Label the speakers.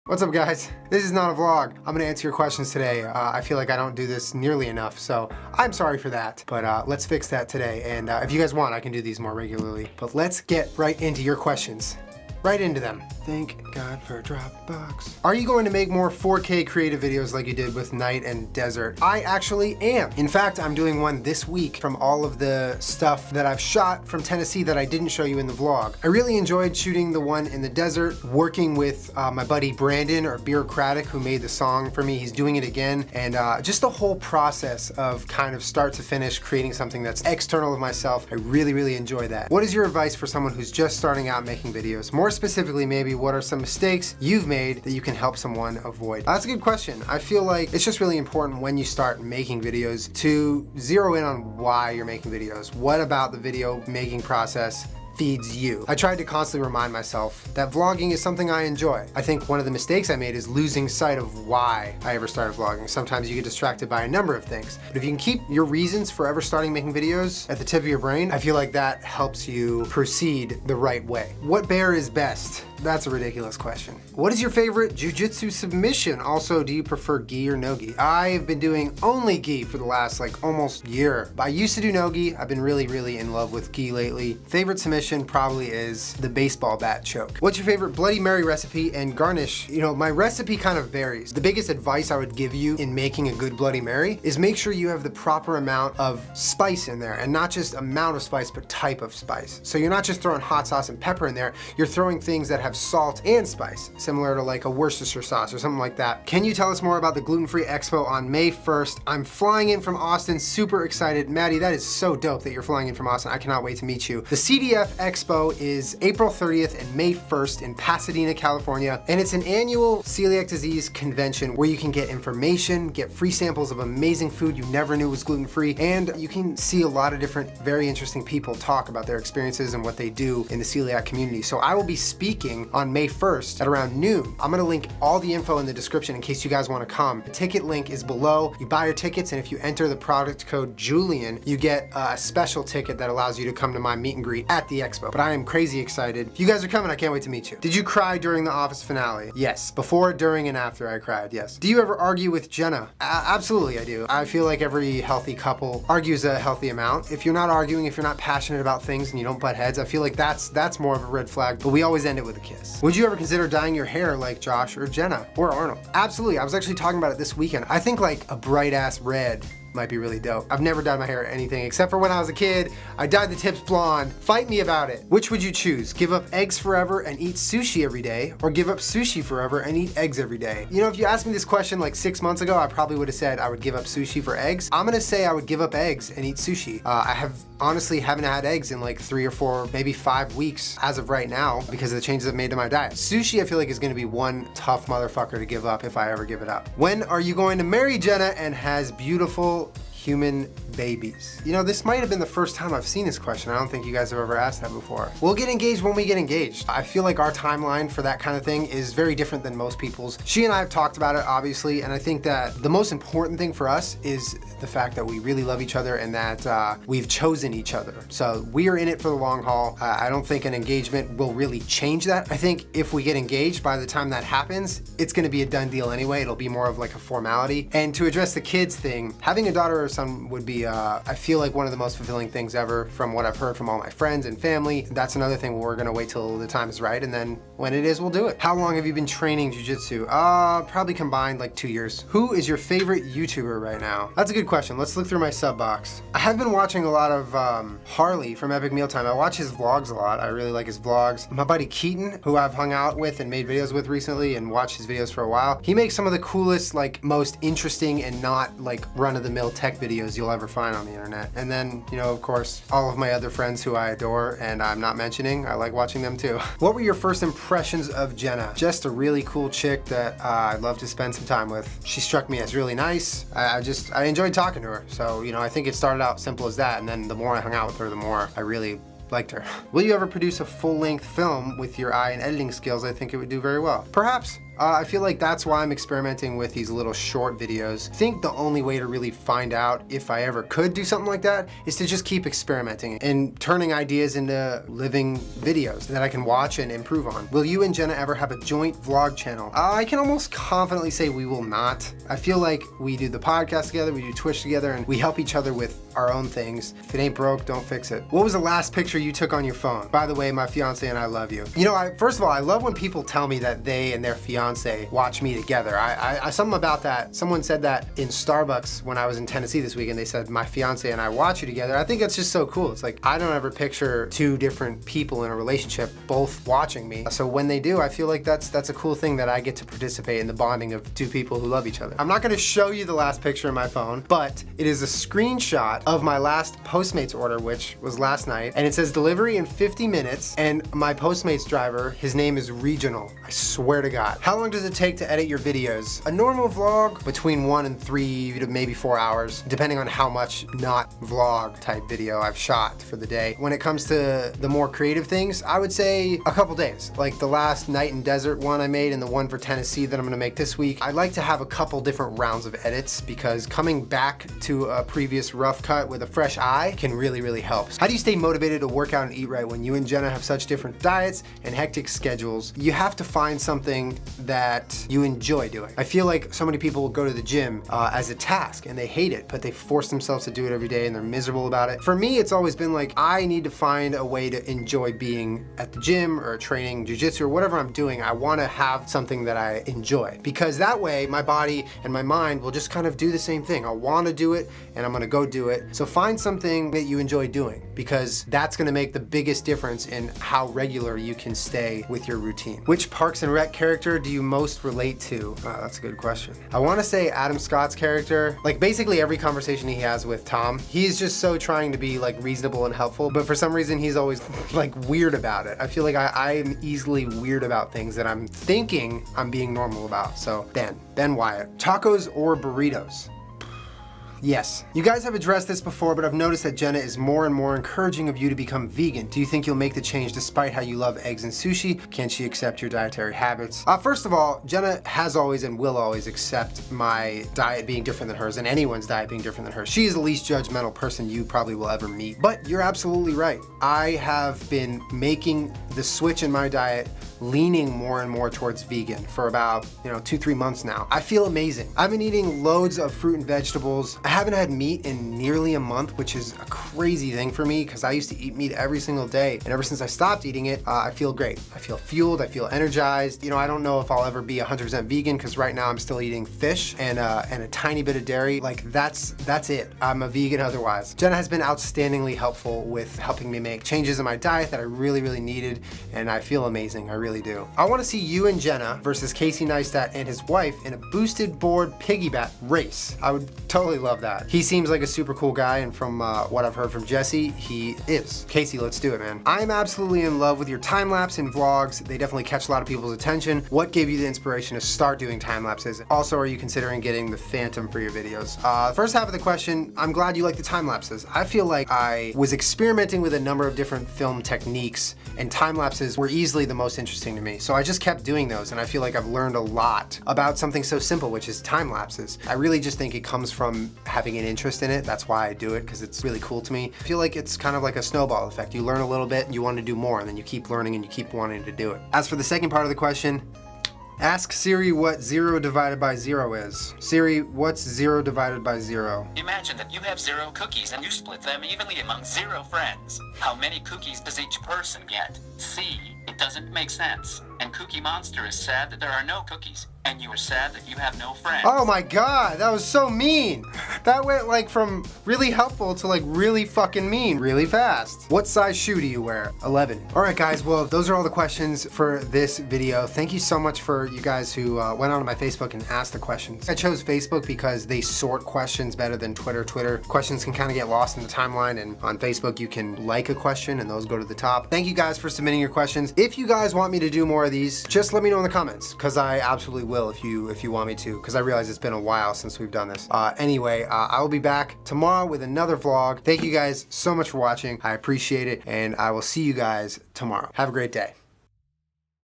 Speaker 1: What's up guys? This is not a vlog. I'm gonna answer your questions today. I feel like I don't do this nearly enough, so I'm sorry for that. But let's fix that today. And if you guys want, I can do these more regularly. But let's get right into your questions. Right into them. Thank God for Dropbox. Are you going to make more 4K creative videos like you did with Night and Desert? I actually am. In fact, I'm doing one this week from all of the stuff that I've shot from Tennessee that I didn't show you in the vlog. I really enjoyed shooting the one in the desert, working with my buddy Brandon, or Bureaucratic, who made the song for me. He's doing it again. And just the whole process of kind of start to finish creating something that's external of myself. I really, really enjoy that. What is your advice for someone who's just starting out making videos? More specifically, maybe what are some mistakes you've made that you can help someone avoid? That's a good question. I feel like it's just really important when you start making videos to zero in on why you're making videos. What about the video making process feeds you? I tried to constantly remind myself that vlogging is something I enjoy. I think one of the mistakes I made is losing sight of why I ever started vlogging. Sometimes you get distracted by a number of things. But if you can keep your reasons for ever starting making videos at the tip of your brain, I feel like that helps you proceed the right way. What bear is best? That's a ridiculous question. What is your favorite jiu-jitsu submission? Also, do you prefer gi or no gi? I've been doing only gi for the last almost year. I used to do no gi. I've been really in love with gi lately. Favorite submission probably is the baseball bat choke. What's your favorite Bloody Mary recipe and garnish? You know, my recipe kind of varies. The biggest advice I would give you in making a good Bloody Mary is make sure you have the proper amount of spice in there, and not just amount of spice, but type of spice. So you're not just throwing hot sauce and pepper in there, you're throwing things that have salt and spice, similar to like a Worcestershire sauce or something like that. Can you tell us more about the Gluten-Free Expo on May 1st? I'm flying in from Austin, super excited. Maddie, that is so dope that you're flying in from Austin. I cannot wait to meet you. The CDF Expo is April 30th and May 1st in Pasadena, California, and it's an annual celiac disease convention where you can get information, get free samples of amazing food you never knew was gluten-free, and you can see a lot of different very interesting people talk about their experiences and what they do in the celiac community. So I will be speaking on May 1st at around noon. I'm gonna link all the info in the description in case you guys wanna come. The ticket link is below. You buy your tickets, and if you enter the product code Julian, you get a special ticket that allows you to come to my meet and greet at the expo. But I am crazy excited. If you guys are coming, I can't wait to meet you. Did you cry during the Office finale? Yes. Before, during, and after I cried, yes. Do you ever argue with Jenna? Absolutely I do. I feel like every healthy couple argues a healthy amount. If you're not arguing, if you're not passionate about things and you don't butt heads, I feel like that's more of a red flag, but we always end it with a kiss. Would you ever consider dyeing your hair like Josh or Jenna or Arnold? Absolutely. I was actually talking about it this weekend. I think like a bright ass red might be really dope. I've never dyed my hair anything except for when I was a kid. I dyed the tips blonde. Fight me about it. Which would you choose? Give up eggs forever and eat sushi every day, or give up sushi forever and eat eggs every day? You know, if you asked me this question like 6 months ago, I probably would have said I would give up sushi for eggs. I'm gonna say I would give up eggs and eat sushi. I honestly haven't had eggs in like 3 or 4, maybe 5 weeks as of right now because of the changes I've made to my diet. Sushi, I feel like, is gonna be one tough motherfucker to give up if I ever give it up. When are you going to marry Jenna and has beautiful human babies? You know, this might have been the first time I've seen this question. I don't think you guys have ever asked that before. We'll get engaged when we get engaged. I feel like our timeline for that kind of thing is very different than most people's. She and I have talked about it, obviously, and I think that the most important thing for us is the fact that we really love each other and that we've chosen each other. So we are in it for the long haul. I don't think an engagement will really change that. I think if we get engaged, by the time that happens, it's gonna be a done deal anyway. It'll be more of like a formality. And to address the kids thing, having a daughter or son would be, I feel like, one of the most fulfilling things ever from what I've heard from all my friends and family. That's another thing we're gonna wait till the time is right, and then when it is, we'll do it. How long have you been training jiu-jitsu? Probably combined like 2 years. Who is your favorite YouTuber right now? That's a good question. Let's look through my sub box. I have been watching a lot of Harley from Epic Mealtime. I watch his vlogs a lot. I really like his vlogs. My buddy Keaton, who I've hung out with and made videos with recently and watched his videos for a while, he makes some of the coolest, like most interesting and not like run-of-the-mill tech videos you'll ever find on the internet. And then, you know, of course, all of my other friends who I adore and I'm not mentioning, I like watching them too. What were your first impressions of Jenna? Just a really cool chick that I'd love to spend some time with. She struck me as really nice. I enjoyed talking to her. So, you know, I think it started out simple as that, and then the more I hung out with her, the more I really liked her. Will you ever produce a full-length film with your eye and editing skills? I think it would do very well. Perhaps. I feel like that's why I'm experimenting with these little short videos. I think the only way to really find out if I ever could do something like that is to just keep experimenting and turning ideas into living videos that I can watch and improve on. Will you and Jenna ever have a joint vlog channel? I can almost confidently say we will not. I feel like we do the podcast together, we do Twitch together, and we help each other with our own things. If it ain't broke, don't fix it. What was the last picture you took on your phone? By the way, my fiance and I love you. You know, first of all, I love when people tell me that they and their fiance watch me together. Something about that, someone said that in Starbucks when I was in Tennessee this week, and they said, my fiance and I watch you together. I think that's just so cool. It's like, I don't ever picture two different people in a relationship both watching me. So when they do, I feel like that's a cool thing that I get to participate in the bonding of two people who love each other. I'm not gonna show you the last picture of my phone, but it is a screenshot of my last Postmates order, which was last night, and it says delivery in 50 minutes, and my Postmates driver, his name is Regional. I swear to God. How long does it take to edit your videos? A normal vlog, between 1 and 3 to maybe 4 hours, depending on how much not vlog type video I've shot for the day. When it comes to the more creative things, I would say a couple days. Like the last Night and Desert one I made and the one for Tennessee that I'm gonna make this week. I like to have a couple different rounds of edits because coming back to a previous rough cut with a fresh eye can really, really help. How do you stay motivated to work out and eat right when you and Jenna have such different diets and hectic schedules? You have to find something that you enjoy doing. I feel like so many people will go to the gym as a task and they hate it, but they force themselves to do it every day and they're miserable about it. For me, it's always been like, I need to find a way to enjoy being at the gym or training jujitsu or whatever I'm doing. I wanna have something that I enjoy because that way my body and my mind will just kind of do the same thing. I wanna do it and I'm gonna go do it. So find something that you enjoy doing because that's gonna make the biggest difference in how regular you can stay with your routine. Which Parks and Rec character do you most relate to? Oh, that's a good question. I wanna say Adam Scott's character. Like basically every conversation he has with Tom, he's just so trying to be like reasonable and helpful, but for some reason he's always like weird about it. I feel like I'm easily weird about things that I'm thinking I'm being normal about. So Ben Wyatt. Tacos or burritos? Yes. You guys have addressed this before, but I've noticed that Jenna is more and more encouraging of you to become vegan. Do you think you'll make the change despite how you love eggs and sushi? Can she accept your dietary habits? First of all, Jenna has always and will always accept my diet being different than hers and anyone's diet being different than hers. She is the least judgmental person you probably will ever meet. But you're absolutely right. I have been making the switch in my diet leaning more and more towards vegan for about 2-3 months now. I feel amazing. I've been eating loads of fruit and vegetables. I haven't had meat in nearly a month, which is a crazy thing for me because I used to eat meat every single day, and ever since I stopped eating it, I feel great. I feel fueled, I feel energized. I don't know if I'll ever be 100% vegan because right now I'm still eating fish and a tiny bit of dairy. Like that's it. I'm a vegan otherwise. Jenna has been outstandingly helpful with helping me make changes in my diet that I really, really needed, and I feel amazing. I really do. I want to see you and Jenna versus Casey Neistat and his wife in a boosted board piggyback race. I would totally love that. He seems like a super cool guy, and from what I've heard from Jesse, he is. Casey, let's do it, man. I'm absolutely in love with your time lapse and vlogs. They definitely catch a lot of people's attention. What gave you the inspiration to start doing time lapses? Also, are you considering getting the Phantom for your videos? The first half of the question, I'm glad you like the time lapses. I feel like I was experimenting with a number of different film techniques, and time lapses were easily the most interesting to me. So I just kept doing those, and I feel like I've learned a lot about something so simple, which is time lapses. I really just think it comes from having an interest in it. That's why I do it, because it's really cool to me. I feel like it's kind of like a snowball effect. You learn a little bit and you want to do more, and then you keep learning and you keep wanting to do it. As for the second part of the question, ask Siri what 0 divided by 0 is. Siri, what's 0 divided by 0?
Speaker 2: Imagine that you have 0 cookies and you split them evenly among 0 friends. How many cookies does each person get? C. It doesn't make sense. And Cookie Monster is sad that there are no cookies. And you are sad that you have no friends.
Speaker 1: Oh my god, that was so mean. That went like from really helpful to like really fucking mean really fast. What size shoe do you wear? 11. All right guys, well those are all the questions for this video. Thank you so much for you guys who went onto my Facebook and asked the questions. I chose Facebook because they sort questions better than Twitter. Twitter questions can kind of get lost in the timeline, and on Facebook you can like a question and those go to the top. Thank you guys for submitting your questions. If you guys want me to do more of these, just let me know in the comments because I absolutely will if you want me to, because I realize it's been a while since we've done this. Anyway, I will be back tomorrow with another vlog. Thank you guys so much for watching. I appreciate it, and I will see you guys tomorrow. Have a great day.